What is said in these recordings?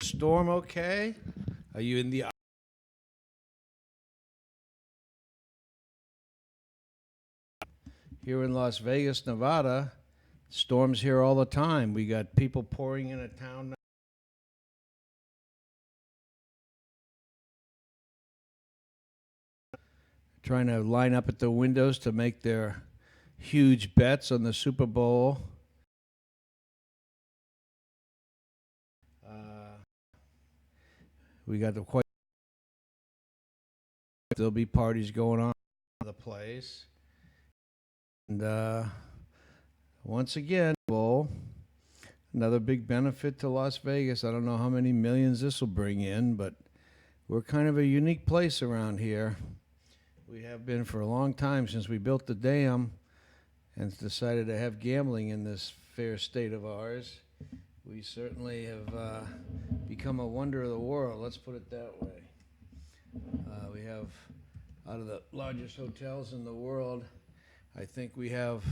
Storm okay? Are you in the here in Las Vegas, Nevada? Storms here all the time. We got people pouring in a town now, trying to line up at the windows to make their huge bets on the Super Bowl. We got there'll be parties going on in the place, and once again, bowl. Another big benefit to Las Vegas. I don't know how many millions this will bring in, but we're kind of a unique place around here. We have been for a long time since we built the dam and decided to have gambling in this fair state of ours. We certainly have become a wonder of the world, let's put it that way. We have, out of the largest hotels in the world, I think we have,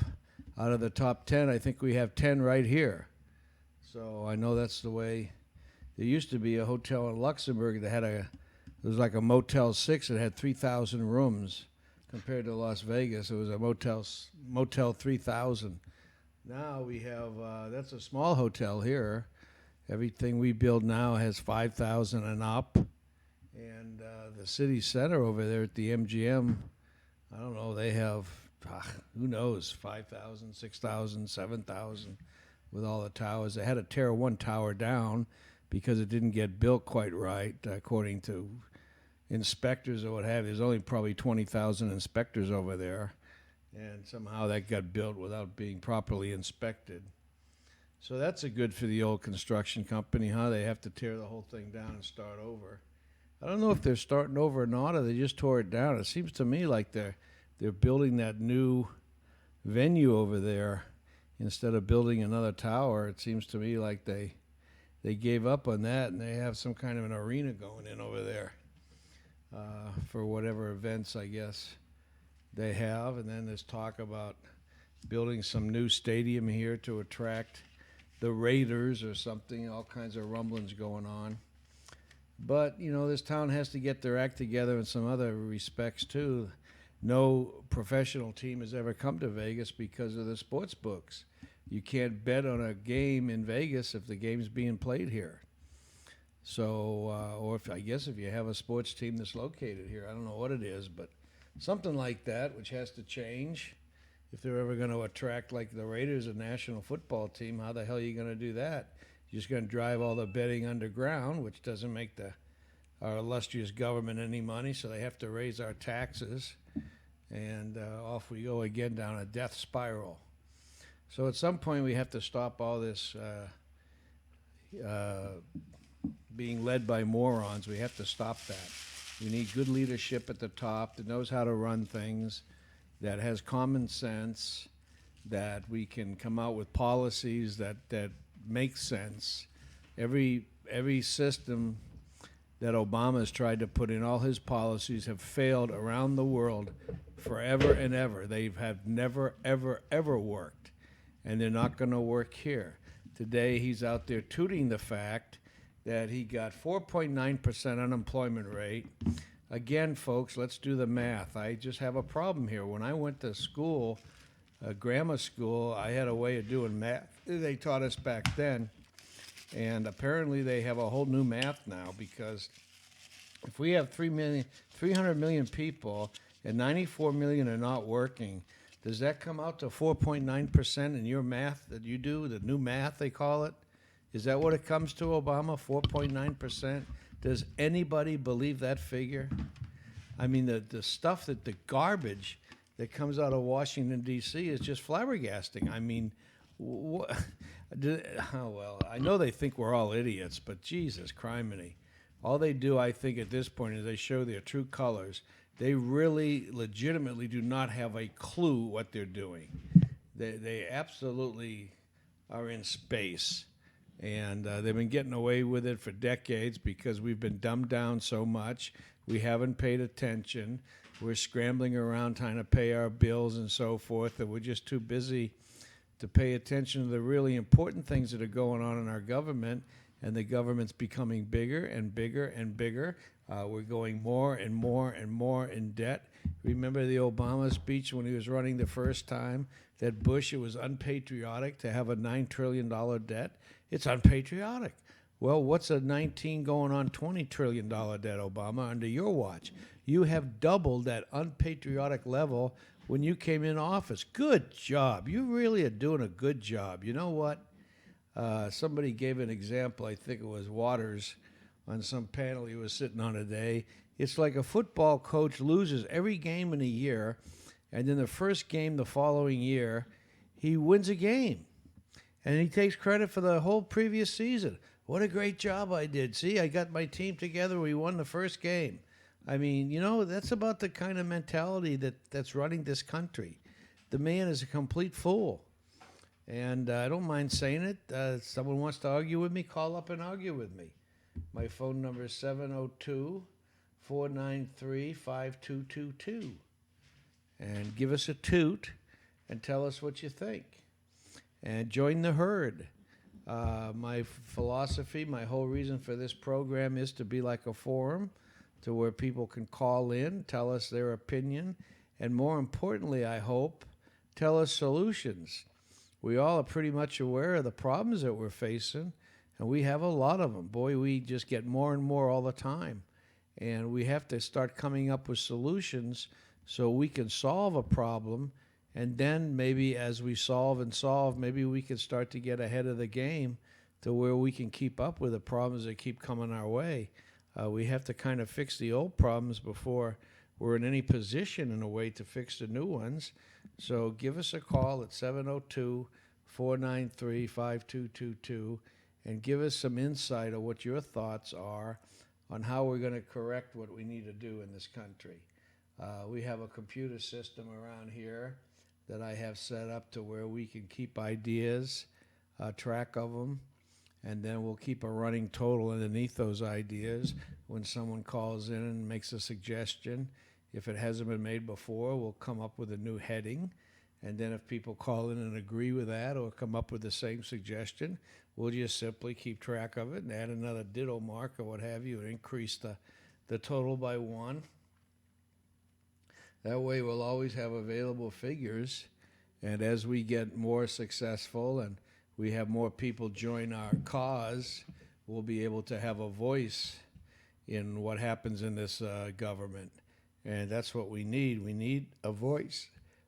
out of the top 10, I think we have 10 right here. So I know that's the way. There used to be a hotel in Luxembourg that had it was like a Motel 6 that had 3,000 rooms. Compared to Las Vegas, it was a Motel 3,000. Now we have, that's a small hotel here. Everything we build now has 5,000 and up. And the city center over there at the MGM, I don't know, they have, who knows, 5,000, 6,000, 7,000 with all the towers. They had to tear one tower down because it didn't get built quite right, according to inspectors or what have you. There's only probably 20,000 inspectors over there. And somehow that got built without being properly inspected. So that's a good for the old construction company, huh? They have to tear the whole thing down and start over. I don't know if they're starting over or not, or they just tore it down. It seems to me like they're building that new venue over there instead of building another tower. It seems to me like they gave up on that, and they have some kind of an arena going in over there for whatever events, I guess, they have. And then there's talk about building some new stadium here to attract the Raiders or something, all kinds of rumblings going on. But, you know, this town has to get their act together in some other respects, too. No professional team has ever come to Vegas because of the sports books. You can't bet on a game in Vegas if the game's being played here. So, or if, I guess if you have a sports team that's located here, I don't know what it is, but something like that, which has to change. If they're ever going to attract, like the Raiders, a national football team, how the hell are you going to do that? You're just going to drive all the betting underground, which doesn't make our illustrious government any money, so they have to raise our taxes, and off we go again down a death spiral. So at some point we have to stop all this being led by morons. We have to stop that. We need good leadership at the top that knows how to run things, that has common sense, that we can come out with policies that make sense. Every system that Obama has tried to put in, all his policies have failed around the world forever and ever. They have never, ever, ever worked, and they're not going to work here. Today, he's out there tooting the fact that he got 4.9% unemployment rate. Again, folks, let's do the math. I just have a problem here. When I went to school, grammar school, I had a way of doing math. They taught us back then, and apparently they have a whole new math now, because if we have 300 million people and 94 million are not working, does that come out to 4.9% in your math that you do, the new math they call it? Is that what it comes to, Obama, 4.9%? Does anybody believe that figure? I mean, the stuff the garbage that comes out of Washington, D.C. is just flabbergasting. I mean, well, I know they think we're all idiots, but Jesus criminy. All they do, I think, at this point is they show their true colors. They really, legitimately do not have a clue what they're doing. They absolutely are in space. And they've been getting away with it for decades because we've been dumbed down so much. We haven't paid attention. We're scrambling around trying to pay our bills and so forth, and we're just too busy to pay attention to the really important things that are going on in our government. and the government's becoming bigger and bigger and bigger. We're going more and more and more in debt. Remember the Obama speech when he was running the first time, that Bush, it was unpatriotic to have a $9 trillion debt? It's unpatriotic. Well, what's a 19 going on $20 trillion debt, Obama, under your watch? You have doubled that unpatriotic level when you came in office. Good job. You really are doing a good job. You know what? Somebody gave an example, I think it was Waters, on some panel he was sitting on today. It's like a football coach loses every game in a year, and then the first game the following year, he wins a game. And he takes credit for the whole previous season. What a great job I did. See, I got my team together. We won the first game. I mean, that's about the kind of mentality that's running this country. The man is a complete fool. And I don't mind saying it. If someone wants to argue with me, call up and argue with me. My phone number is 702-493-5222. And give us a toot and tell us what you think. And join the herd. My philosophy, my whole reason for this program is to be like a forum to where people can call in, tell us their opinion, and more importantly, I hope, tell us solutions. We all are pretty much aware of the problems that we're facing, and we have a lot of them. Boy, we just get more and more all the time. And we have to start coming up with solutions so we can solve a problem. And then maybe as we solve, maybe we can start to get ahead of the game to where we can keep up with the problems that keep coming our way. We have to kind of fix the old problems before we're in any position in a way to fix the new ones. So give us a call at 702-493-5222 and give us some insight of what your thoughts are on how we're going to correct what we need to do in this country. We have a computer system around here that I have set up to where we can keep ideas, track of them, and then we'll keep a running total underneath those ideas. When someone calls in and makes a suggestion, if it hasn't been made before, we'll come up with a new heading. And then if people call in and agree with that or come up with the same suggestion, we'll just simply keep track of it and add another ditto mark or what have you and increase the total by 1. That way we'll always have available figures. And as we get more successful and we have more people join our cause, we'll be able to have a voice in what happens in this government. And that's what we need. We need a voice.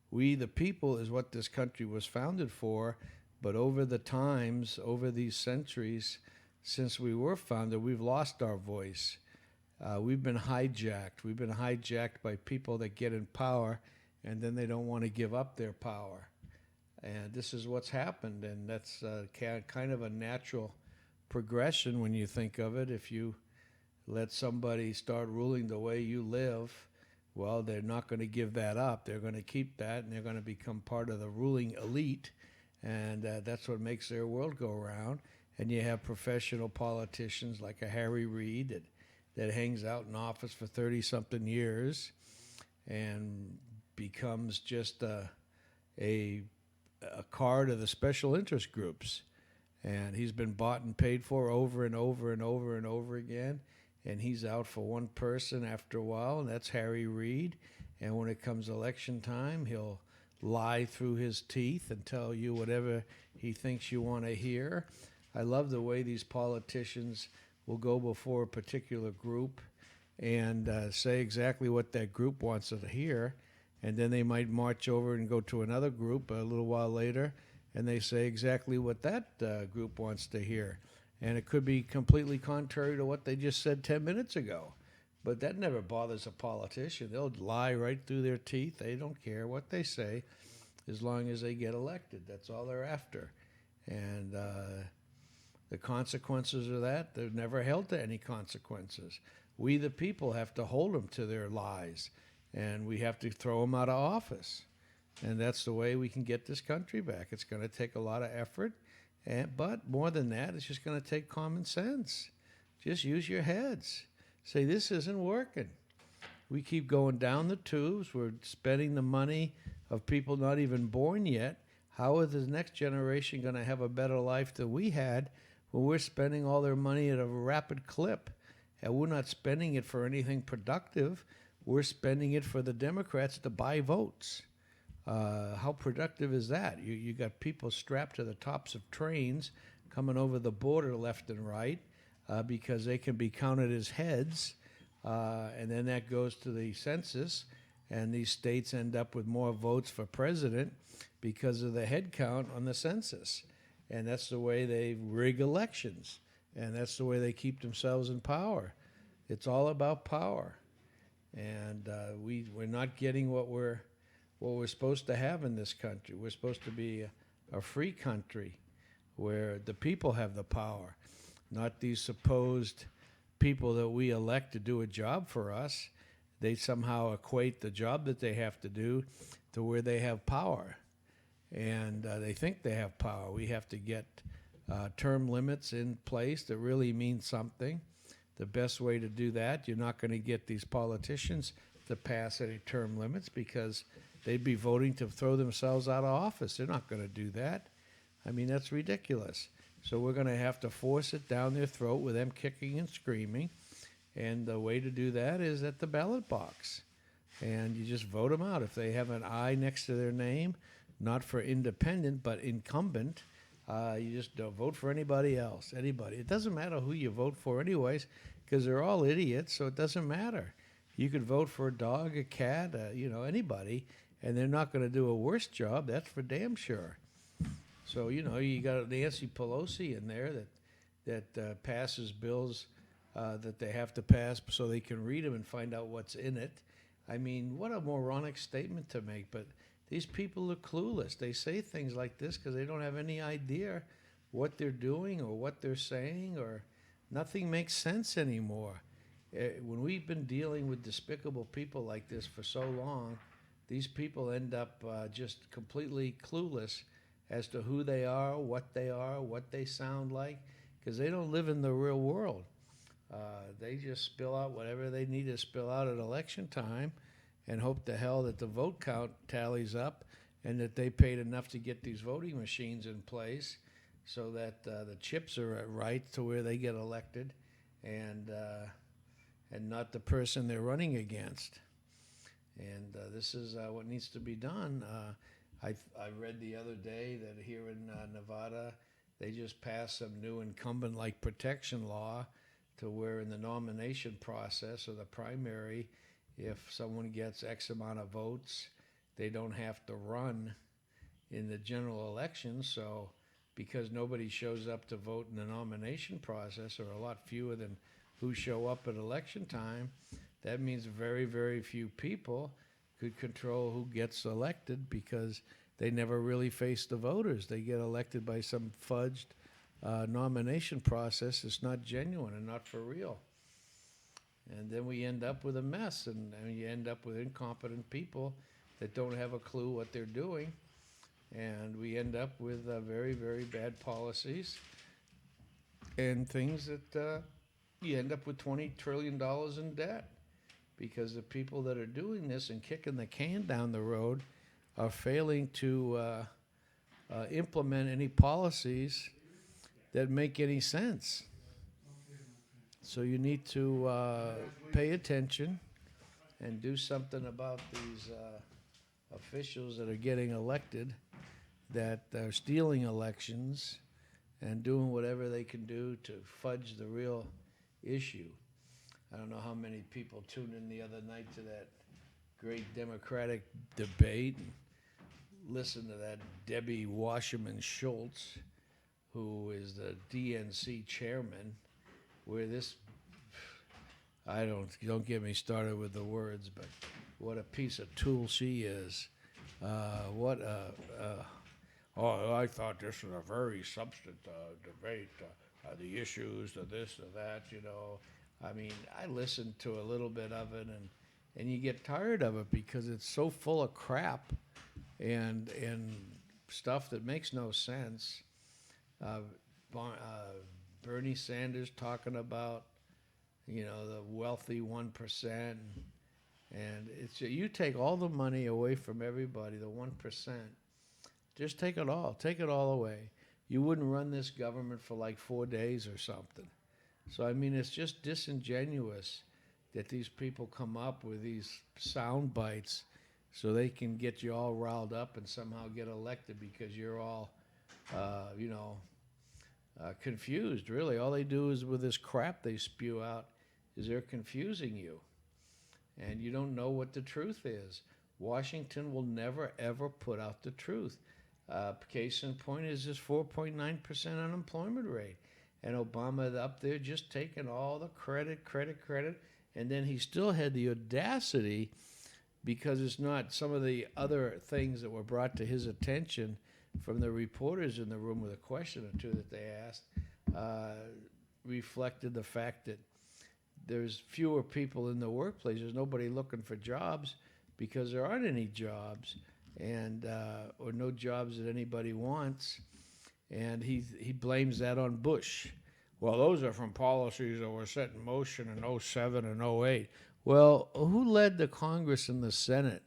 We, the people, is what this country was founded for. But over the times, over these centuries, since we were founded, we've lost our voice. We've been hijacked. We've been hijacked by people that get in power, and then they don't want to give up their power. And this is what's happened, and that's kind of a natural progression when you think of it. If you let somebody start ruling the way you live, well, they're not going to give that up. They're going to keep that, and they're going to become part of the ruling elite, and that's what makes their world go around. And you have professional politicians like a Harry Reid that hangs out in office for 30-something years and becomes just a card of the special interest groups. And he's been bought and paid for over and over and over and over again. And he's out for one person after a while, and that's Harry Reid. And when it comes election time, he'll lie through his teeth and tell you whatever he thinks you want to hear. I love the way these politicians will go before a particular group and say exactly what that group wants to hear. And then they might march over and go to another group a little while later, and they say exactly what that group wants to hear. And it could be completely contrary to what they just said 10 minutes ago. But that never bothers a politician. They'll lie right through their teeth. They don't care what they say as long as they get elected. That's all they're after. And the consequences of that, they're never held to any consequences. We, the people, have to hold them to their lies. And we have to throw them out of office. And that's the way we can get this country back. It's going to take a lot of effort. But more than that, it's just going to take common sense. Just use your heads. Say, this isn't working. We keep going down the tubes. We're spending the money of people not even born yet. How is the next generation going to have a better life than we had when we're spending all their money at a rapid clip, and we're not spending it for anything productive. We're spending it for the Democrats to buy votes. How productive is that? You got people strapped to the tops of trains coming over the border left and right because they can be counted as heads, and then that goes to the census, and these states end up with more votes for president because of the head count on the census. And that's the way they rig elections, and that's the way they keep themselves in power. It's all about power, and we're not getting what we're supposed to have in this country. We're supposed to be a free country where the people have the power, not these supposed people that we elect to do a job for us. They somehow equate the job that they have to do to where they have power. And they think they have power. We have to get term limits in place that really mean something. The best way to do that, you're not going to get these politicians to pass any term limits because they'd be voting to throw themselves out of office. They're not going to do that. I mean, that's ridiculous. So we're going to have to force it down their throat with them kicking and screaming. And the way to do that is at the ballot box. And you just vote them out. If they have an I next to their name, not for independent, but incumbent, you just don't vote for anybody else, anybody. It doesn't matter who you vote for anyways, because they're all idiots, so it doesn't matter. You could vote for a dog, a cat, anybody, and they're not going to do a worse job. That's for damn sure. So, you got Nancy Pelosi in there that passes bills that they have to pass so they can read them and find out what's in it. I mean, what a moronic statement to make, but these people are clueless. They say things like this because they don't have any idea what they're doing or what they're saying, or nothing makes sense anymore. When we've been dealing with despicable people like this for so long, these people end up just completely clueless as to who they are, what they sound like, because they don't live in the real world. They just spill out whatever they need to spill out at election time and hope to hell that the vote count tallies up and that they paid enough to get these voting machines in place so that the chips are right to where they get elected and not the person they're running against. And this is what needs to be done. I read the other day that here in Nevada, they just passed some new incumbent-like protection law to where in the nomination process or the primary, if someone gets X amount of votes, they don't have to run in the general election. So because nobody shows up to vote in the nomination process, or a lot fewer than who show up at election time, that means very, very few people could control who gets elected because they never really face the voters. They get elected by some fudged nomination process that's not genuine and not for real. And then we end up with a mess, and you end up with incompetent people that don't have a clue what they're doing, and we end up with very, very bad policies and things that you end up with $20 trillion in debt because the people that are doing this and kicking the can down the road are failing to implement any policies that make any sense. So you need to pay attention and do something about these officials that are getting elected, that are stealing elections and doing whatever they can do to fudge the real issue. I don't know how many people tuned in the other night to that great Democratic debate and listened to that Debbie Wasserman Schultz, who is the DNC chairman, where this, don't get me started with the words, but what a piece of tool she is. I thought this was a very substantive debate, the issues, the this, the that, I mean, I listened to a little bit of it, and you get tired of it because it's so full of crap and stuff that makes no sense. Bernie Sanders talking about, the wealthy 1%, and it's you take all the money away from everybody, the 1%. Just take it all away. you wouldn't run this government for like 4 days or something. So, I mean, it's just disingenuous that these people come up with these sound bites so they can get you all riled up and somehow get elected because you're all, uh, you know, confused. Really, all they do is with this crap they spew out is they're confusing you, and you don't know what the truth is. Washington will never ever put out the truth. Case in point is this 4.9% unemployment rate, and Obama up there just taking all the credit, and then he still had the audacity, because it's not some of the other things that were brought to his attention from the reporters in the room with a question or two that they asked, uh, reflected the fact that there's fewer people in the workplace. There's nobody looking for jobs because there aren't any jobs, and or no jobs that anybody wants. And he blames that on Bush. Well, those are from policies that were set in motion in '07 and '08. Well, who led the Congress and the Senate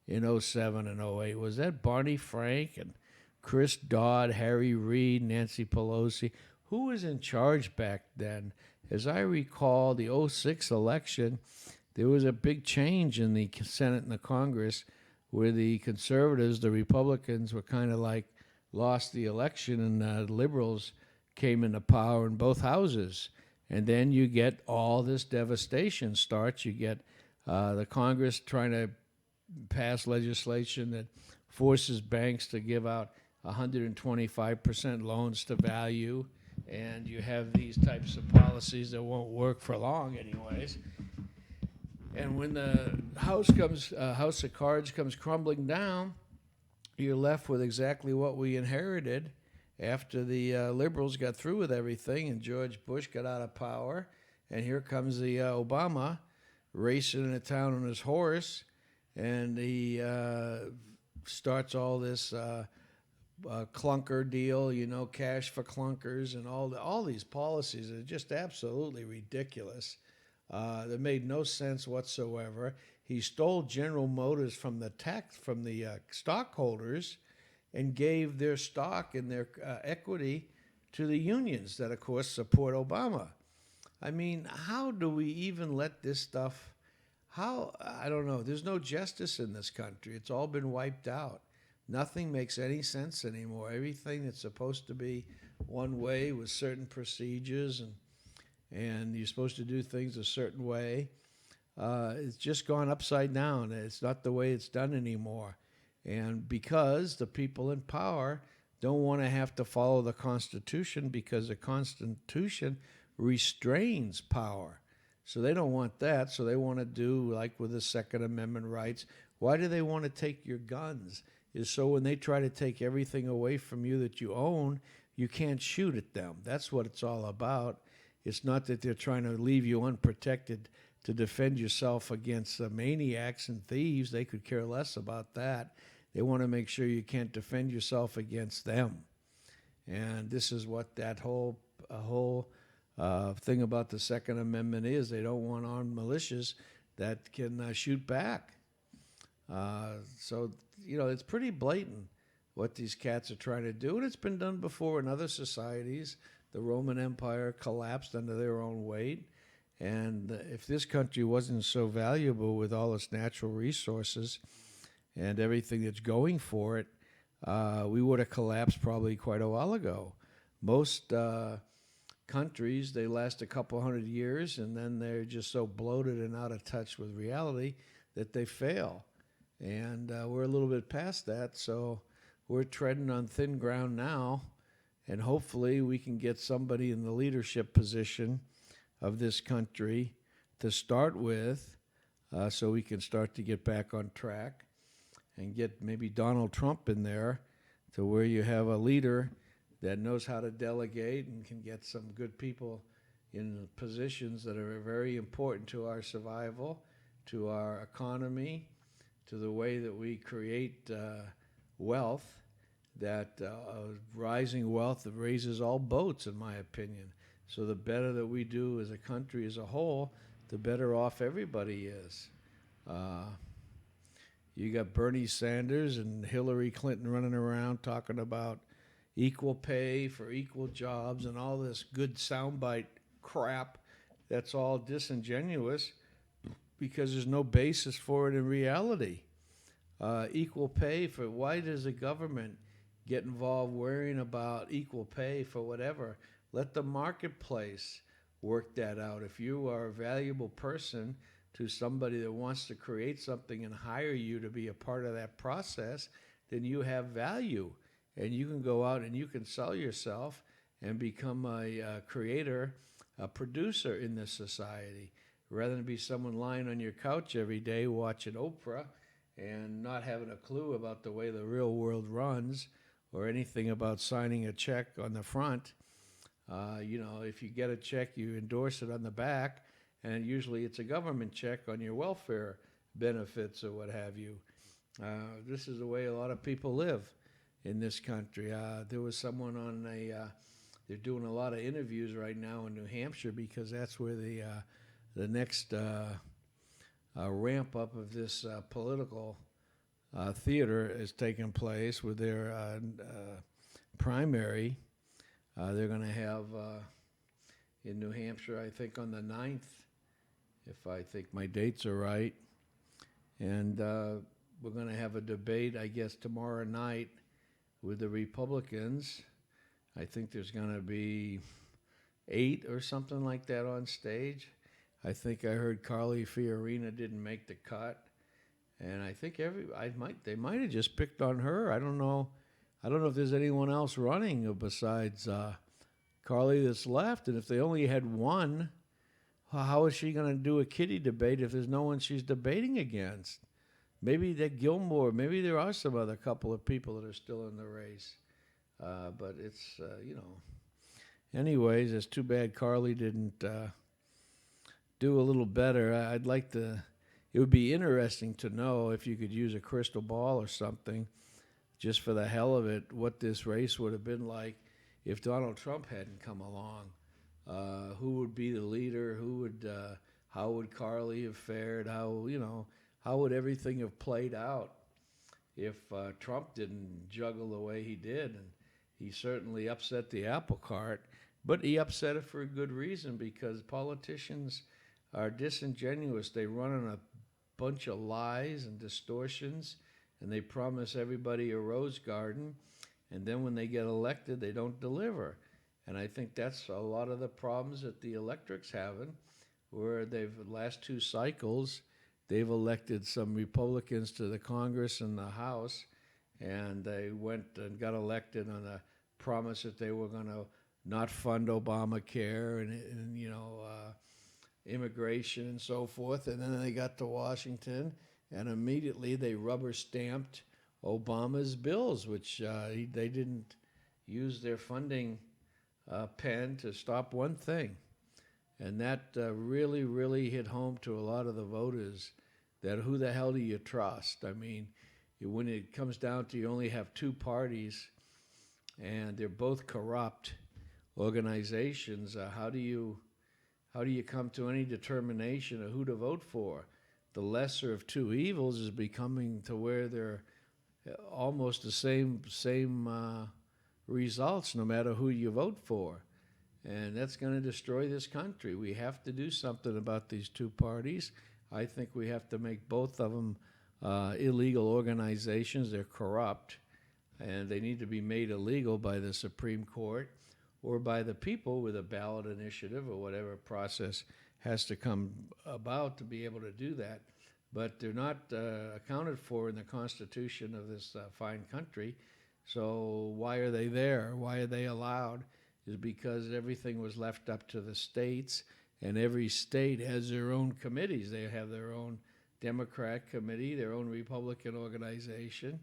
in '07 and '08? Was that Barney Frank and Chris Dodd, Harry Reid, Nancy Pelosi? Who was in charge back then? As I recall, the '06 election, there was a big change in the Senate and the Congress where the conservatives, the Republicans, were kind of like lost the election, and the liberals came into power in both houses. And then you get all this devastation starts. You get the Congress trying to pass legislation that forces banks to give out 125% loans to value, and you have these types of policies that won't work for long anyways. And when the house of cards comes crumbling down, you're left with exactly what we inherited after the liberals got through with everything and George Bush got out of power. And here comes the Obama racing into town on his horse, and he starts all this clunker deal, cash for clunkers, and all these policies that are just absolutely ridiculous. That made no sense whatsoever. He stole General Motors from the stockholders and gave their stock and their equity to the unions that, of course, support Obama. I mean, how do we even let this stuff? I don't know. There's no justice in this country. It's all been wiped out. Nothing makes any sense anymore. Everything that's supposed to be one way with certain procedures and you're supposed to do things a certain way, it's just gone upside down. It's not the way it's done anymore. And because the people in power don't want to have to follow the Constitution, because the Constitution restrains power. So they don't want that. So they want to do like with the Second Amendment rights. Why do they want to take your guns? Is so when they try to take everything away from you that you own, you can't shoot at them. That's what it's all about. It's not that they're trying to leave you unprotected to defend yourself against maniacs and thieves. They could care less about that. They want to make sure you can't defend yourself against them. And this is what that whole thing about the Second Amendment is. They don't want armed militias that can shoot back. So, it's pretty blatant what these cats are trying to do. And it's been done before in other societies. The Roman Empire collapsed under their own weight. And if this country wasn't so valuable with all its natural resources and everything that's going for it, we would have collapsed probably quite a while ago. Most countries, they last a couple hundred years, and then they're just so bloated and out of touch with reality that they fail. And we're a little bit past that, so we're treading on thin ground now. And hopefully we can get somebody in the leadership position of this country to start with, so we can start to get back on track and get maybe Donald Trump in there to where you have a leader that knows how to delegate and can get some good people in positions that are very important to our survival, to our economy, to the way that we create wealth. That rising wealth that raises all boats, in my opinion. So the better that we do as a country as a whole, the better off everybody is. You got Bernie Sanders and Hillary Clinton running around talking about, equal pay for equal jobs and all this good soundbite crap that's all disingenuous because there's no basis for it in reality. Equal pay for why does the government get involved worrying about equal pay for whatever? Let the marketplace work that out. If you are a valuable person to somebody that wants to create something and hire you to be a part of that process, then you have value. And you can go out and you can sell yourself and become a creator, a producer in this society, rather than be someone lying on your couch every day watching Oprah and not having a clue about the way the real world runs or anything about signing a check on the front. If you get a check, you endorse it on the back, and usually it's a government check on your welfare benefits or what have you. This is the way a lot of people live in this country. There was someone on they're doing a lot of interviews right now in New Hampshire because that's where the next ramp up of this political theater is taking place with their primary. They're going to have in New Hampshire, I think on the 9th, if I think my dates are right. And we're going to have a debate, I guess, tomorrow night with the Republicans. I think there's going to be 8 or something like that on stage. I think I heard Carly Fiorina didn't make the cut, and I think they might have just picked on her. I don't know. I don't know if there's anyone else running besides Carly that's left. And if they only had one, how is she going to do a kitty debate if there's no one she's debating against? Maybe that Gilmore. Maybe there are some other couple of people that are still in the race. But it's Anyways, it's too bad Carly didn't do a little better. I'd like to. It would be interesting to know if you could use a crystal ball or something, just for the hell of it, what this race would have been like if Donald Trump hadn't come along. Who would be the leader? How would Carly have fared? How would everything have played out if Trump didn't juggle the way he did? And he certainly upset the apple cart, but he upset it for a good reason, because politicians are disingenuous. They run on a bunch of lies and distortions, and they promise everybody a rose garden, and then when they get elected, they don't deliver. And I think that's a lot of the problems that the electorate's having, where last 2 cycles, they've elected some Republicans to the Congress and the House, and they went and got elected on the promise that they were going to not fund Obamacare and immigration and so forth. And then they got to Washington, and immediately they rubber stamped Obama's bills, which they didn't use their funding pen to stop one thing. And that really, really hit home to a lot of the voters, that who the hell do you trust? I mean, when it comes down to you only have 2 parties and they're both corrupt organizations, how do you come to any determination of who to vote for? The lesser of 2 evils is becoming to where they're almost the same results no matter who you vote for. And that's going to destroy this country. We have to do something about these 2 parties. I think we have to make both of them illegal organizations. They're corrupt, and they need to be made illegal by the Supreme Court or by the people with a ballot initiative or whatever process has to come about to be able to do that. But they're not accounted for in the Constitution of this fine country. So why are they there? Why are they allowed? Is because everything was left up to the states, and every state has their own committees. They have their own Democrat committee, their own Republican organization,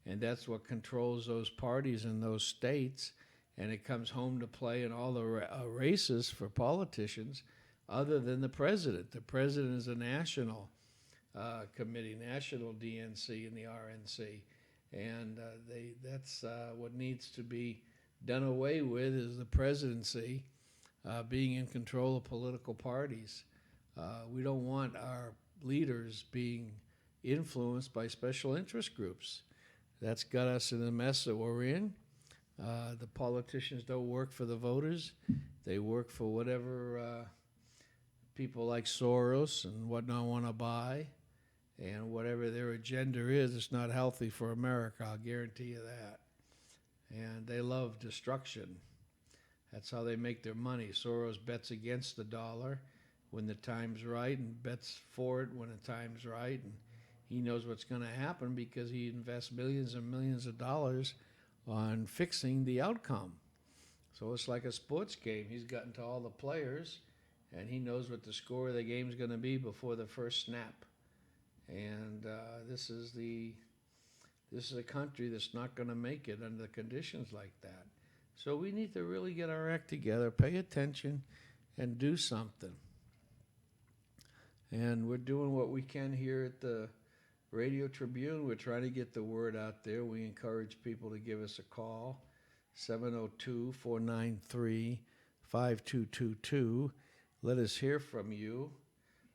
and that's what controls those parties in those states. And it comes home to play in all the races for politicians other than the president. The president is a national committee, national DNC and the RNC. And that's what needs to be done away with, is the presidency being in control of political parties. We don't want our leaders being influenced by special interest groups. That's got us in the mess that we're in. The politicians don't work for the voters. They work for whatever people like Soros and whatnot want to buy. And whatever their agenda is, it's not healthy for America, I'll guarantee you that. And they love destruction. That's how they make their money. Soros bets against the dollar when the time's right and bets for it when the time's right. And he knows what's going to happen because he invests millions and millions of dollars on fixing the outcome. So it's like a sports game. He's gotten to all the players, and he knows what the score of the game is going to be before the first snap. And this is a country that's not going to make it under conditions like that. So we need to really get our act together, pay attention, and do something. And we're doing what we can here at the Radio Tribune. We're trying to get the word out there. We encourage people to give us a call, 702-493-5222. Let us hear from you,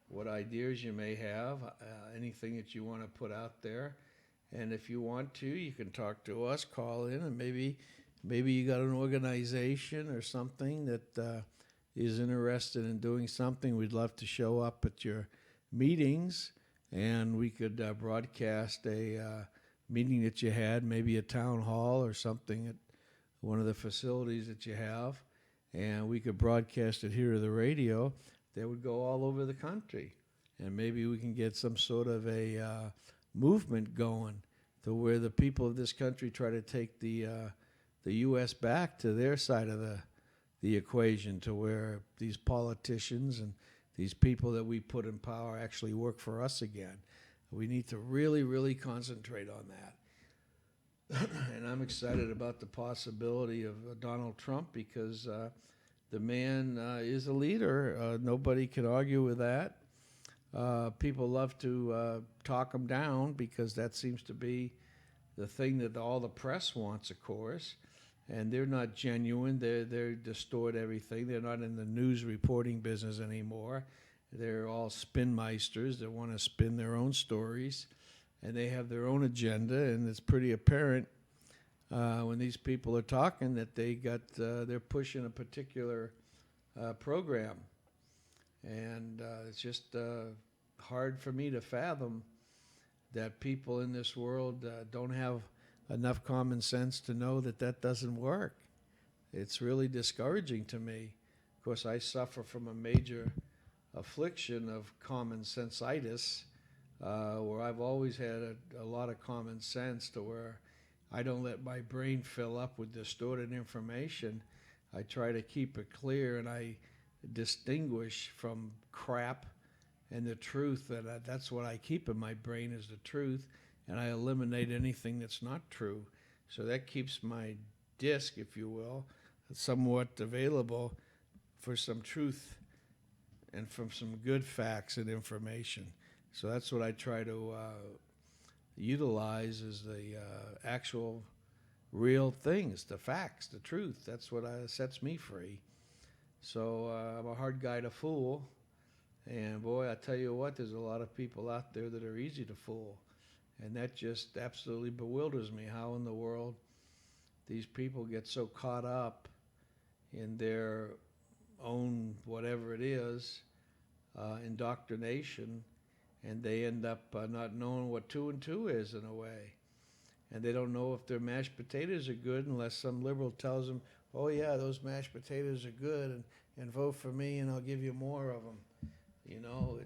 what ideas you may have, anything that you want to put out there. And if you want to, you can talk to us, call in, and maybe you got an organization or something that is interested in doing something. We'd love to show up at your meetings, and we could broadcast a meeting that you had, maybe a town hall or something at one of the facilities that you have, and we could broadcast it here to the radio. That would go all over the country, and maybe we can get some sort of a movement going to where the people of this country try to take the U.S. back to their side of the equation, to where these politicians and these people that we put in power actually work for us again. We need to really, really concentrate on that. And I'm excited about the possibility of Donald Trump because the man is a leader. Nobody can argue with that. People love to talk him down because that seems to be the thing that all the press wants, of course. And they're not genuine. They distort everything. They're not in the news reporting business anymore. They're all spinmeisters that want to spin their own stories, and they have their own agenda. And it's pretty apparent when these people are talking that they're pushing a particular program, and it's just hard for me to fathom that people in this world don't have enough common sense to know that that doesn't work. It's really discouraging to me. Of course, I suffer from a major affliction of common senseitis, where I've always had a lot of common sense, to where I don't let my brain fill up with distorted information. I try to keep it clear, and I distinguish from crap and the truth. And that's what I keep in my brain, is the truth, and I eliminate anything that's not true. So that keeps my disc, if you will, somewhat available for some truth and from some good facts and information. So that's what I try to utilize, is the actual real things, the facts, the truth. That's what sets me free. So I'm a hard guy to fool. And boy, I tell you what, there's a lot of people out there that are easy to fool. And that just absolutely bewilders me, how in the world these people get so caught up in their own, whatever it is, indoctrination, and they end up not knowing what 2 and 2 is, in a way. And they don't know if their mashed potatoes are good unless some liberal tells them, oh yeah, those mashed potatoes are good, and vote for me and I'll give you more of them. You know,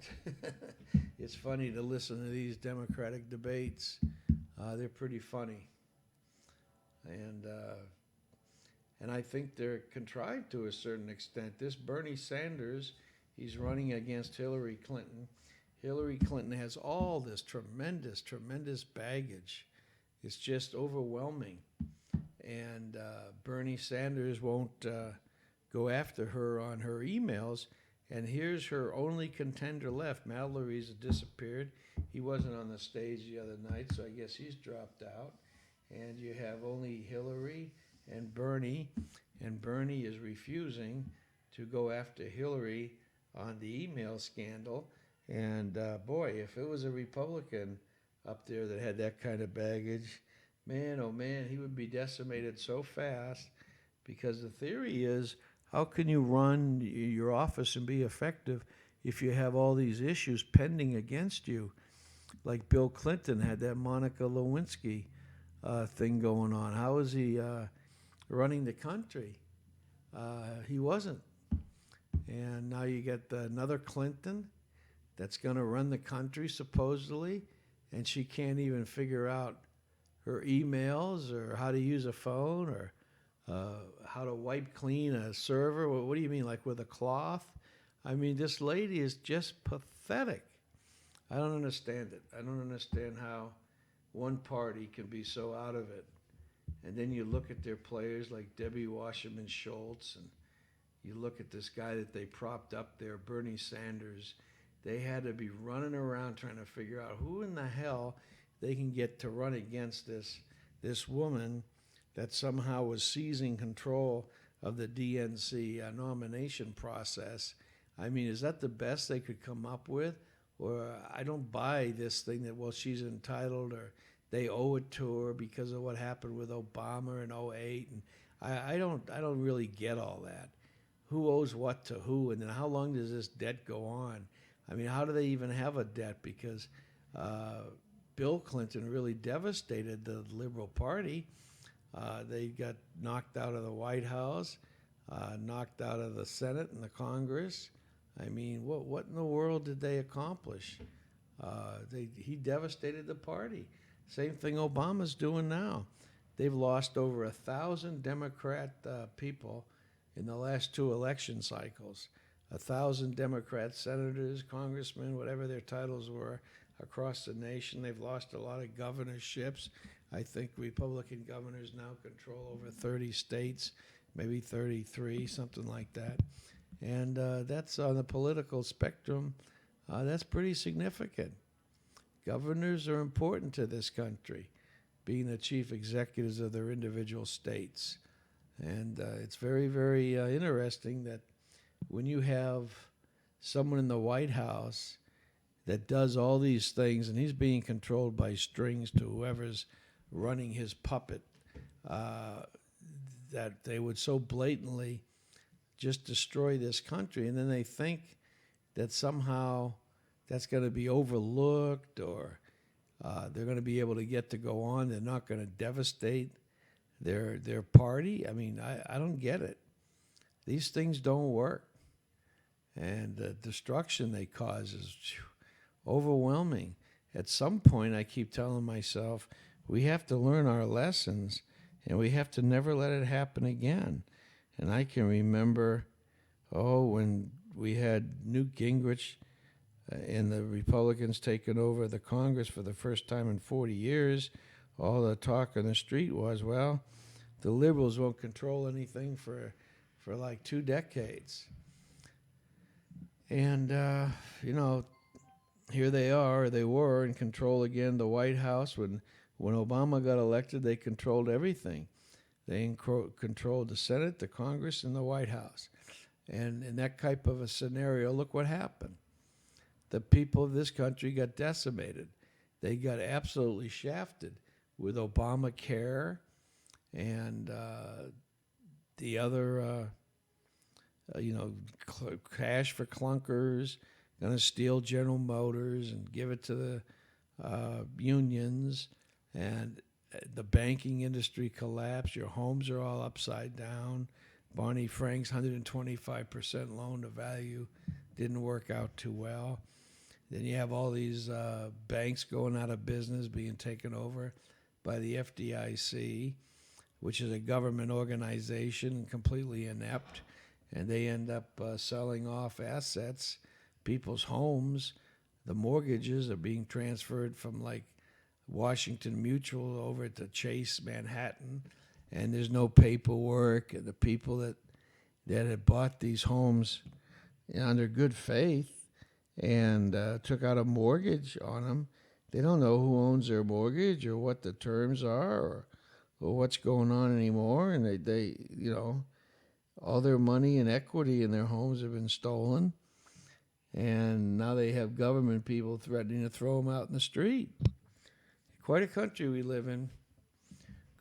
it's funny to listen to these Democratic debates. They're pretty funny. And I think they're contrived to a certain extent. This Bernie Sanders, he's running against Hillary Clinton. Hillary Clinton has all this tremendous, tremendous baggage. It's just overwhelming. And Bernie Sanders won't go after her on her emails. And here's her only contender left. Mallory's disappeared. He wasn't on the stage the other night, so I guess he's dropped out. And you have only Hillary and Bernie is refusing to go after Hillary on the email scandal. And boy, if it was a Republican up there that had that kind of baggage, Man, oh man, he would be decimated so fast because the theory is how can you run your office and be effective if you have all these issues pending against you? Like Bill Clinton had that Monica Lewinsky thing going on. How is he running the country? He wasn't. And now you get another Clinton that's going to run the country supposedly, and she can't even figure out her emails or how to use a phone or how to wipe clean a server. What do you mean, like with a cloth? I mean, this lady is just pathetic. I don't understand it. I don't understand how one party can be so out of it. And then you look at their players like Debbie Wasserman Schultz, and you look at this guy that they propped up there, Bernie Sanders. They had to be running around trying to figure out who in the hell they can get to run against this woman that somehow was seizing control of the DNC nomination process. I mean, is that the best they could come up with? Or I don't buy this thing that, well, she's entitled or they owe it to her because of what happened with Obama in '08. And I don't really get all that. Who owes what to who, and then how long does this debt go on? I mean, how do they even have a debt? Because Bill Clinton really devastated the Liberal Party. They got knocked out of the White House, knocked out of the Senate and the Congress. I mean, what in the world did they accomplish? He devastated the party. Same thing Obama's doing now. They've lost over 1,000 Democrat people in the last two election cycles. 1,000 Democrat senators, congressmen, whatever their titles were, across the nation. They've lost a lot of governorships. I think Republican governors now control over 30 states, maybe 33, something like that. And that's on the political spectrum. That's pretty significant. Governors are important to this country, being the chief executives of their individual states. And it's very, very interesting that when you have someone in the White House that does all these things, and he's being controlled by strings to whoever's running his puppet, that they would so blatantly just destroy this country. And then they think that somehow that's going to be overlooked or they're going to be able to get to go on. They're not going to devastate their party. I mean, I don't get it. These things don't work. And the destruction they cause is overwhelming. At some point, I keep telling myself, we have to learn our lessons and we have to never let it happen again. And I can remember, when we had Newt Gingrich and the Republicans taking over the Congress for the first time in 40 years, all the talk on the street was, well, the liberals won't control anything for like 2 decades. And, here they are, they were in control again, the White House. When Obama got elected, they controlled everything. They controlled the Senate, the Congress, and the White House. And in that type of a scenario, look what happened. The people of this country got decimated. They got absolutely shafted with Obamacare and the other, cash for clunkers, going to steal General Motors and give it to the unions, and the banking industry collapsed. Your homes are all upside down. Barney Frank's 125% loan to value didn't work out too well. Then you have all these banks going out of business, being taken over by the FDIC, which is a government organization, completely inept, and they end up selling off assets, people's homes. The mortgages are being transferred from like Washington Mutual over to Chase Manhattan, and there's no paperwork. And the people that had bought these homes under good faith and took out a mortgage on them, they don't know who owns their mortgage or what the terms are or what's going on anymore. And they all their money and equity in their homes have been stolen. And now they have government people threatening to throw them out in the street. Quite a country we live in.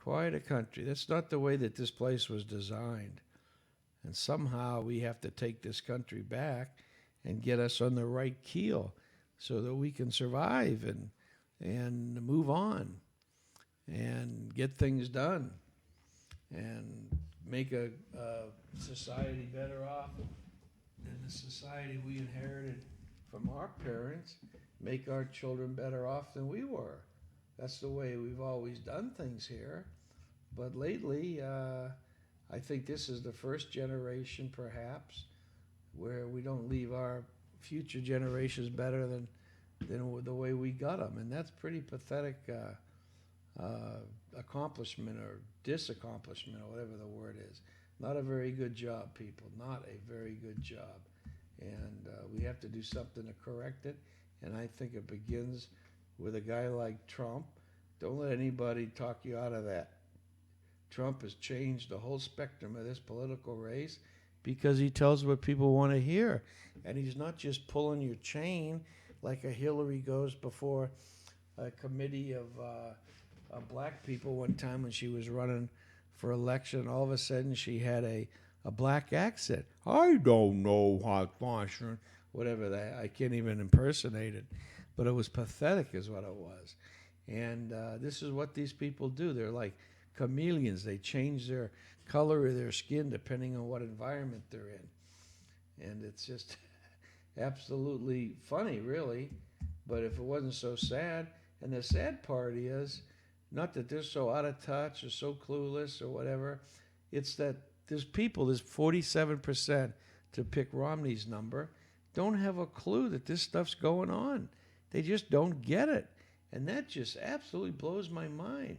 quite a country. That's not the way that this place was designed. And somehow we have to take this country back and get us on the right keel so that we can survive and move on and get things done and make a society better off than the society we inherited from our parents, make our children better off than we were. That's the way we've always done things here. But lately, I think this is the first generation, perhaps, where we don't leave our future generations better than the way we got them. And that's pretty pathetic accomplishment or disaccomplishment or whatever the word is. Not a very good job, people. Not a very good job. And we have to do something to correct it. And I think it begins with a guy like Trump. Don't let anybody talk you out of that. Trump has changed the whole spectrum of this political race because he tells what people want to hear. And he's not just pulling your chain like a Hillary goes before a committee of black people one time when she was running for election. All of a sudden she had a black accent. I don't know how fashion, whatever that. I can't even impersonate it. But it was pathetic is what it was. And this is what these people do. They're like chameleons. They change their color of their skin depending on what environment they're in. And it's just absolutely funny, really. But if it wasn't so sad, and the sad part is, not that they're so out of touch or so clueless or whatever, it's that there's 47% to pick Romney's number, don't have a clue that this stuff's going on. They just don't get it. And that just absolutely blows my mind.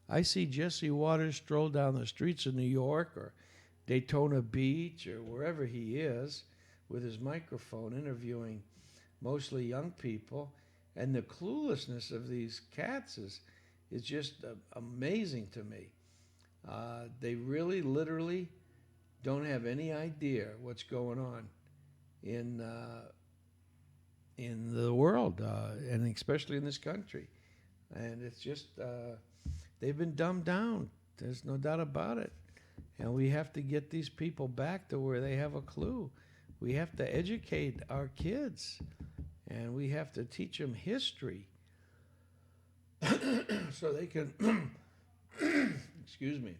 I see Jesse Waters stroll down the streets of New York or Daytona Beach or wherever he is with his microphone interviewing mostly young people. And the cluelessness of these cats is just amazing to me. They really, literally don't have any idea what's going on in the world, and especially in this country. And it's just, they've been dumbed down. There's no doubt about it. And we have to get these people back to where they have a clue. We have to educate our kids, and we have to teach them history so they can, excuse me,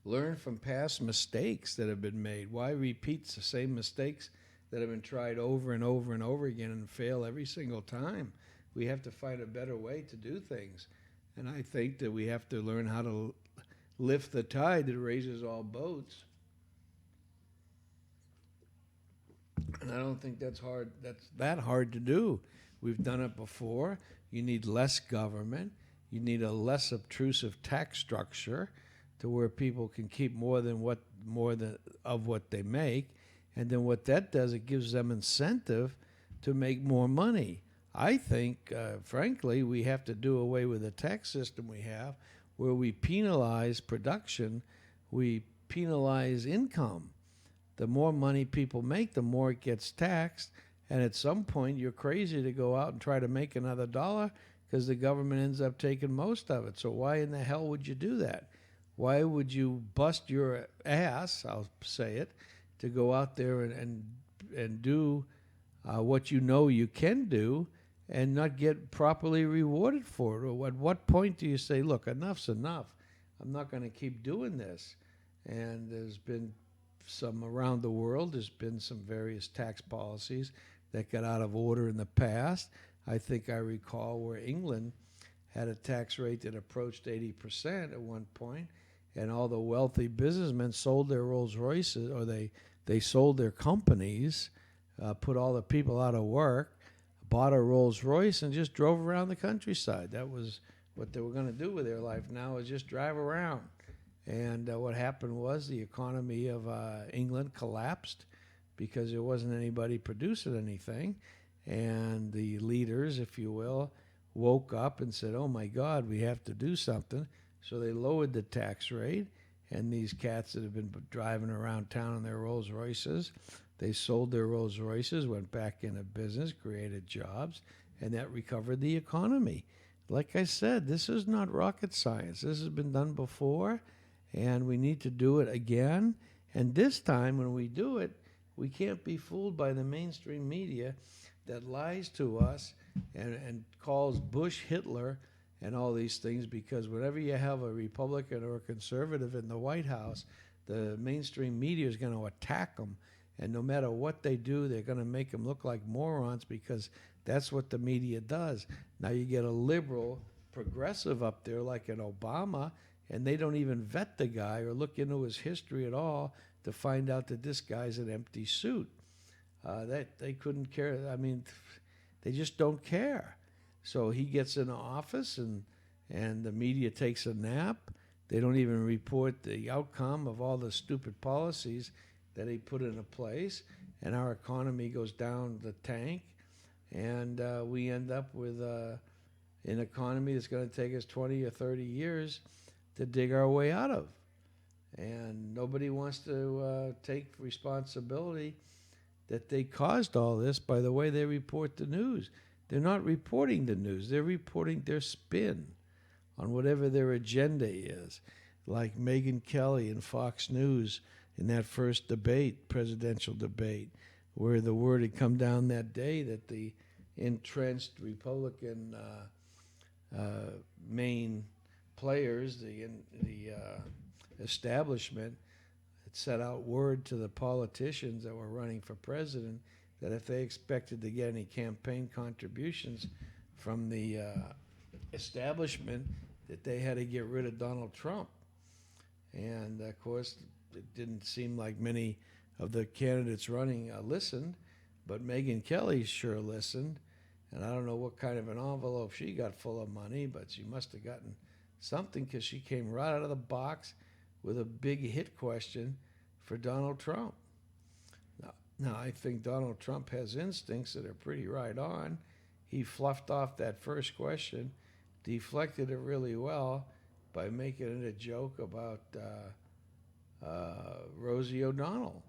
learn from past mistakes that have been made. Why repeat the same mistakes that have been tried over and over and over again and fail every single time? We have to find a better way to do things. And I think that we have to learn how to lift the tide that raises all boats. And I don't think that's that hard to do. We've done it before. You need less government. You need a less obtrusive tax structure to where people can keep more than what they make. And then what that does, it gives them incentive to make more money. I think, frankly, we have to do away with the tax system we have where we penalize production, we penalize income. The more money people make, the more it gets taxed. And at some point, you're crazy to go out and try to make another dollar because the government ends up taking most of it. So why in the hell would you do that? Why would you bust your ass, I'll say it, to go out there and do what you know you can do and not get properly rewarded for it? Or at what point do you say, look, enough's enough. I'm not going to keep doing this. And there's been some around the world. There's been some various tax policies that got out of order in the past. I think I recall where England had a tax rate that approached 80% at one point, and all the wealthy businessmen sold their Rolls Royces, or they sold their companies, put all the people out of work, bought a Rolls Royce, and just drove around the countryside. That was what they were going to do with their life now, is just drive around. And what happened was the economy of England collapsed because there wasn't anybody producing anything. And the leaders, if you will, woke up and said, oh, my God, we have to do something. So they lowered the tax rate. And these cats that have been driving around town in their Rolls Royces, they sold their Rolls Royces, went back into business, created jobs, and that recovered the economy. like I said, this is not rocket science. This has been done before, and we need to do it again. And this time, when we do it, we can't be fooled by the mainstream media that lies to us and calls Bush Hitler and all these things, because whenever you have a Republican or a conservative in the White House, the mainstream media is going to attack them. And no matter what they do, they're going to make them look like morons, because that's what the media does. Now you get a liberal progressive up there like an Obama, and they don't even vet the guy or look into his history at all to find out that this guy's an empty suit. That they couldn't care. I mean, they just don't care. So he gets in office, and the media takes a nap. They don't even report the outcome of all the stupid policies that he put into place, and our economy goes down the tank, and we end up with an economy that's going to take us 20 or 30 years to dig our way out of. And nobody wants to take responsibility that they caused all this by the way they report the news. They're not reporting the news. They're reporting their spin on whatever their agenda is. Like Megyn Kelly and Fox News in that first debate, presidential debate, where the word had come down that day that the entrenched Republican main players, the establishment, had set out word to the politicians that were running for president that if they expected to get any campaign contributions from the establishment, that they had to get rid of Donald Trump. And of course, it didn't seem like many of the candidates running listened, but Megyn Kelly sure listened. And I don't know what kind of an envelope she got full of money, but she must have gotten something, because she came right out of the box with a big hit question for Donald Trump. Now, I think Donald Trump has instincts that are pretty right on. He fluffed off that first question, deflected it really well by making it a joke about Rosie O'Donnell.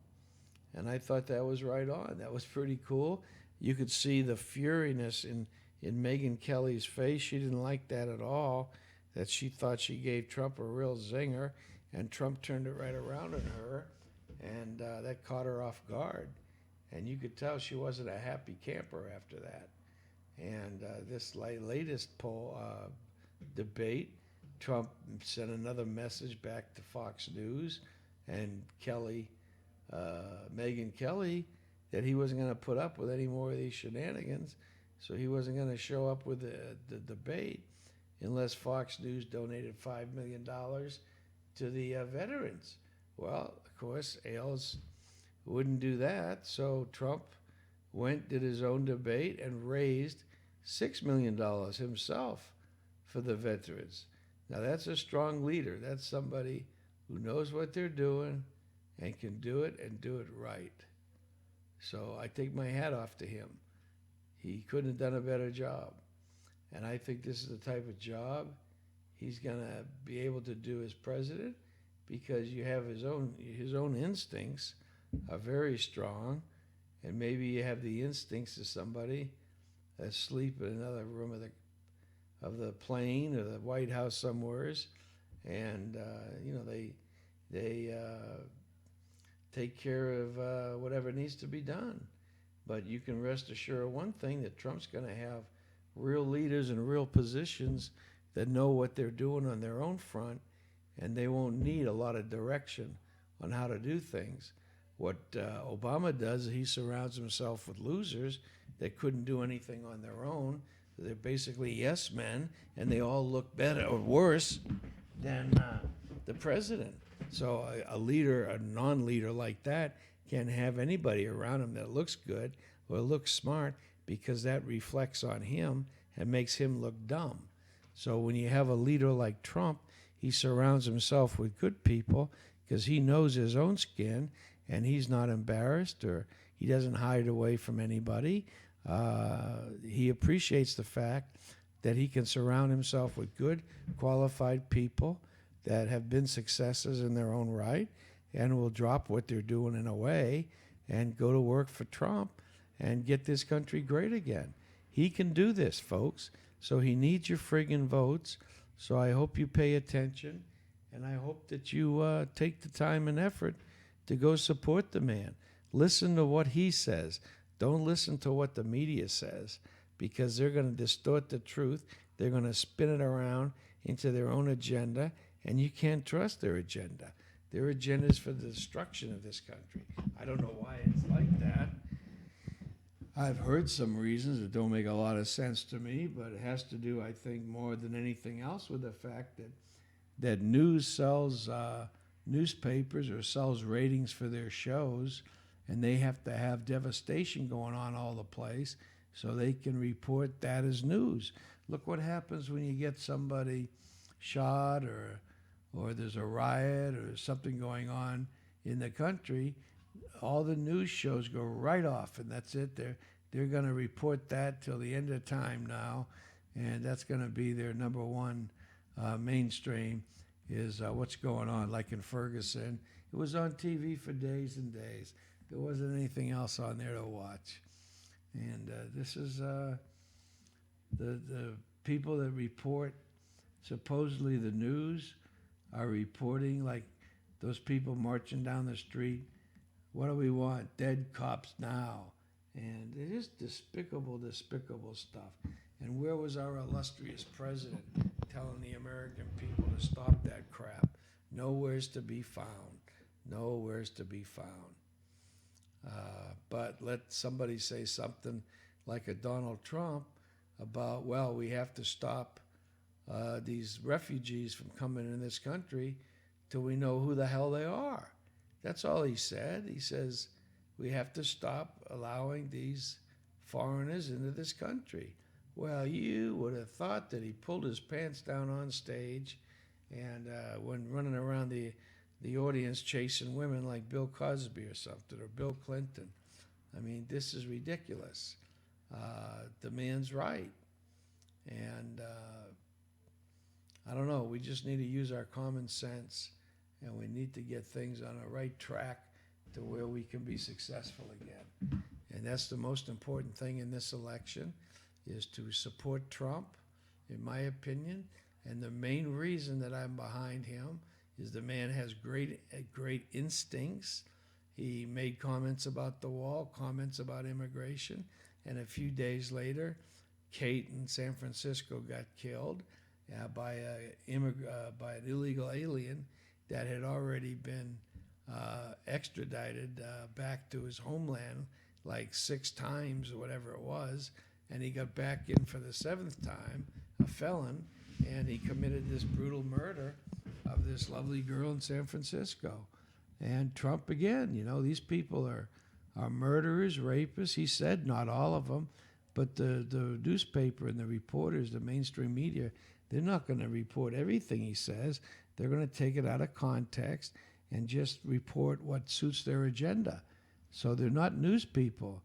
And I thought that was right on. That was pretty cool. You could see the furiness in Megyn Kelly's face. She didn't like that at all, that she thought she gave Trump a real zinger, and Trump turned it right around on her, and that caught her off guard. And you could tell she wasn't a happy camper after that. And this latest poll debate, Trump sent another message back to Fox News and Megyn Kelly, that he wasn't going to put up with any more of these shenanigans. So he wasn't going to show up with the debate unless Fox News donated $5 million to the veterans. Well, of course, Ailes wouldn't do that. So Trump did his own debate and raised $6 million himself for the veterans. Now, that's a strong leader. That's somebody who knows what they're doing and can do it and do it right. So I take my hat off to him. He couldn't have done a better job. And I think this is the type of job he's going to be able to do as president, because you have his own instincts are very strong, and maybe you have the instincts of somebody asleep in another room of the plane or the White House somewheres, and they take care of whatever needs to be done. But you can rest assured of one thing, that Trump's going to have real leaders in real positions that know what they're doing on their own front, and they won't need a lot of direction on how to do things. What Obama does is he surrounds himself with losers that couldn't do anything on their own. They're basically yes men, and they all look better or worse than the president. So a leader, a non-leader like that, can't have anybody around him that looks good or looks smart, because that reflects on him and makes him look dumb. So when you have a leader like Trump, he surrounds himself with good people because he knows his own skin, and he's not embarrassed, or he doesn't hide away from anybody. He appreciates the fact that he can surround himself with good, qualified people that have been successes in their own right, and will drop what they're doing in a way and go to work for Trump and get this country great again. He can do this, folks. So he needs your friggin' votes. So I hope you pay attention, and I hope that you take the time and effort to go support the man. Listen to what he says. Don't listen to what the media says, because they're going to distort the truth. They're going to spin it around into their own agenda, and you can't trust their agenda. Their agenda is for the destruction of this country. I don't know why it's like that. I've heard some reasons that don't make a lot of sense to me, but it has to do, I think, more than anything else with the fact that news sells newspapers or sells ratings for their shows, and they have to have devastation going on all the place so they can report that as news. Look what happens when you get somebody shot or there's a riot or something going on in the country. All the news shows go right off, and that's it. They're going to report that till the end of time now, and that's going to be their number one mainstream is what's going on. Like in Ferguson, it was on TV for days and days. There wasn't anything else on there to watch. And this is the people that report supposedly the news are reporting like those people marching down the street. What do we want? Dead cops now. And it is despicable, despicable stuff. And where was our illustrious president telling the American people to stop that crap? Nowhere's to be found. Nowhere's to be found. But let somebody say something like a Donald Trump about, well, we have to stop these refugees from coming in this country till we know who the hell they are. That's all he said. He says we have to stop allowing these foreigners into this country. Well, you would have thought that he pulled his pants down on stage and when running around the audience chasing women like Bill Cosby or something, or Bill Clinton. I mean, this is ridiculous. The man's right. And I don't know, we just need to use our common sense, and we need to get things on a right track to where we can be successful again. And that's the most important thing in this election, is to support Trump, in my opinion. And the main reason that I'm behind him is the man has great instincts. He made comments about the wall, comments about immigration, and a few days later, Kate in San Francisco got killed by an illegal alien that had already been extradited back to his homeland like 6 times or whatever it was, and he got back in for the 7th time, a felon, and he committed this brutal murder of this lovely girl in San Francisco. And Trump again, you know, these people are murderers, rapists. He said not all of them, but the newspaper and the reporters, the mainstream media, they're not going to report everything he says. They're going to take it out of context and just report what suits their agenda. So they're not news people.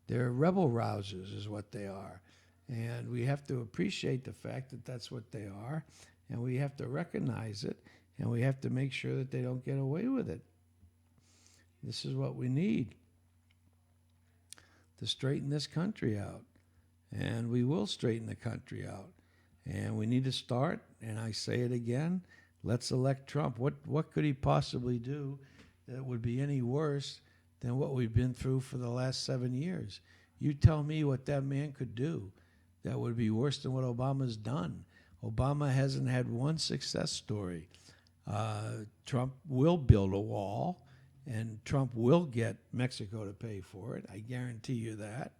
They're rebel rousers is what they are. And we have to appreciate the fact that that's what they are, and we have to recognize it, and we have to make sure that they don't get away with it. This is what we need to straighten this country out. And we will straighten the country out. And we need to start, and I say it again, let's elect Trump. What could he possibly do that would be any worse than what we've been through for the last 7 years? You tell me what that man could do that would be worse than what Obama's done. Obama hasn't had one success story. Trump will build a wall, and Trump will get Mexico to pay for it. I guarantee you that.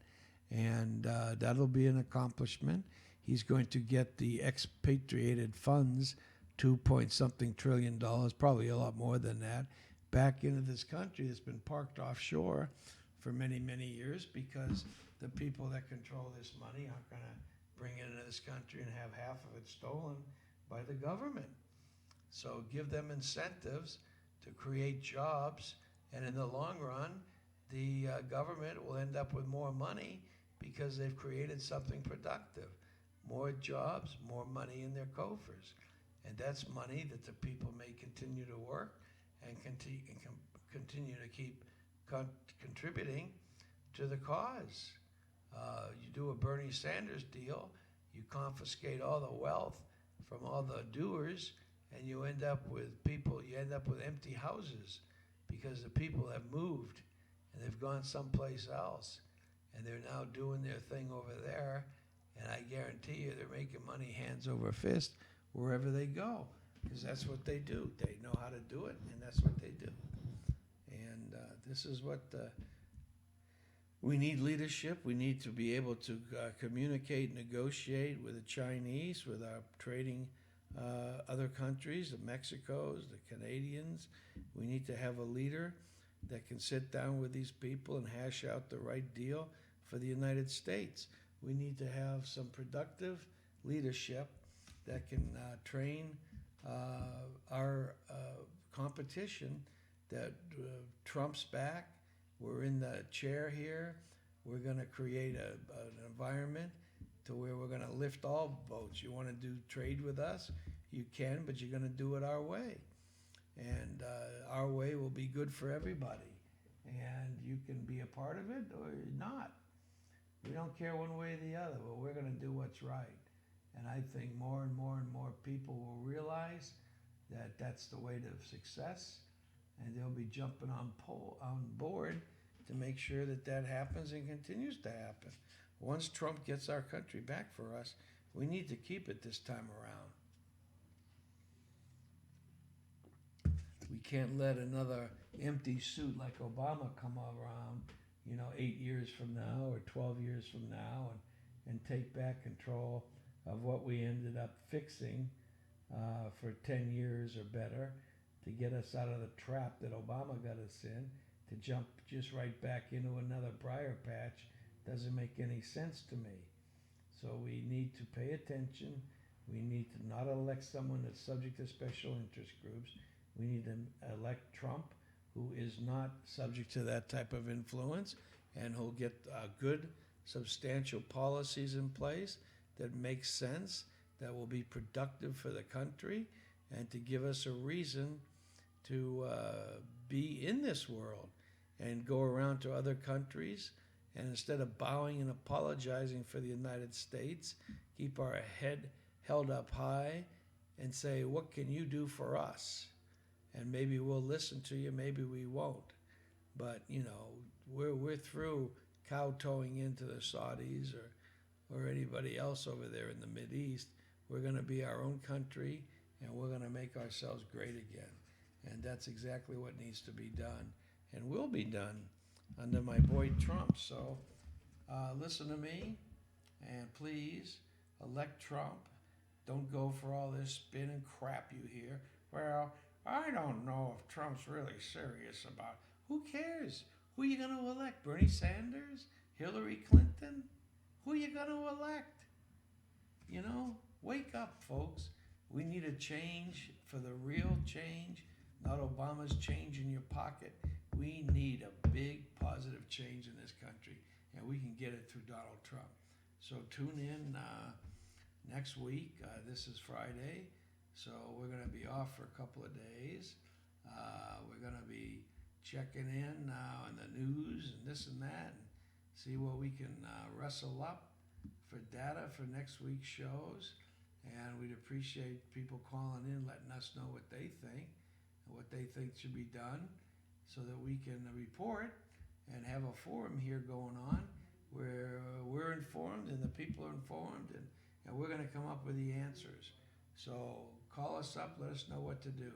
And that'll be an accomplishment. He's going to get the expatriated funds, 2-point-something trillion dollars, probably a lot more than that, back into this country that's been parked offshore for many, many years, because the people that control this money aren't going to bring it into this country and have half of it stolen by the government. So give them incentives to create jobs, and in the long run, the government will end up with more money because they've created something productive. More jobs, more money in their coffers. And that's money that the people may continue to work and continue to keep contributing to the cause. do a Bernie Sanders deal, you confiscate all the wealth from all the doers, and you end up with empty houses because the people have moved and they've gone someplace else and they're now doing their thing over there. And I guarantee you they're making money hands over fist wherever they go because that's what they do. They know how to do it, and that's what they do. And this is what we need leadership. We need to be able to communicate, negotiate with the Chinese, with our trading other countries, the Mexicos, the Canadians. We need to have a leader that can sit down with these people and hash out the right deal for the United States. We need to have some productive leadership that can train our competition that Trump's back. We're in the chair here. We're going to create an environment to where we're going to lift all boats. You want to do trade with us? You can, but you're going to do it our way. And our way will be good for everybody. And you can be a part of it or not. We don't care one way or the other, but we're going to do what's right. And I think more and more and more people will realize that that's the way to success, and they'll be jumping on board to make sure that that happens and continues to happen. Once Trump gets our country back for us, we need to keep it this time around. We can't let another empty suit like Obama come around, 8 years from now or 12 years from now and take back control of what we ended up fixing for 10 years or better to get us out of the trap that Obama got us in, to jump just right back into another briar patch doesn't make any sense to me. So we need to pay attention. We need to not elect someone that's subject to special interest groups. We need to elect Trump, who is not subject to that type of influence, and who'll get good, substantial policies in place that make sense, that will be productive for the country, and to give us a reason to be in this world and go around to other countries. And instead of bowing and apologizing for the United States, keep our head held up high and say, what can you do for us? And maybe we'll listen to you, maybe we won't. But, we're through kowtowing into the Saudis or anybody else over there in the Mideast. We're going to be our own country, and we're going to make ourselves great again. And that's exactly what needs to be done and will be done under my boy Trump. So listen to me, and please elect Trump. Don't go for all this spin and crap you hear. Well, I don't know if Trump's really serious about. Who cares? Who are you going to elect? Bernie Sanders? Hillary Clinton? Who are you going to elect? Wake up, folks. We need a change for the real change, not Obama's change in your pocket. We need a big positive change in this country, and we can get it through Donald Trump. So tune in next week. This is Friday, so we're going to be off for a couple of days. We're going to be checking in now on the news and this and that, and see what we can wrestle up for data for next week's shows. And we'd appreciate people calling in, letting us know what they think and what they think should be done, so that we can report and have a forum here going on where we're informed and the people are informed, and we're going to come up with the answers. So call us up, let us know what to do.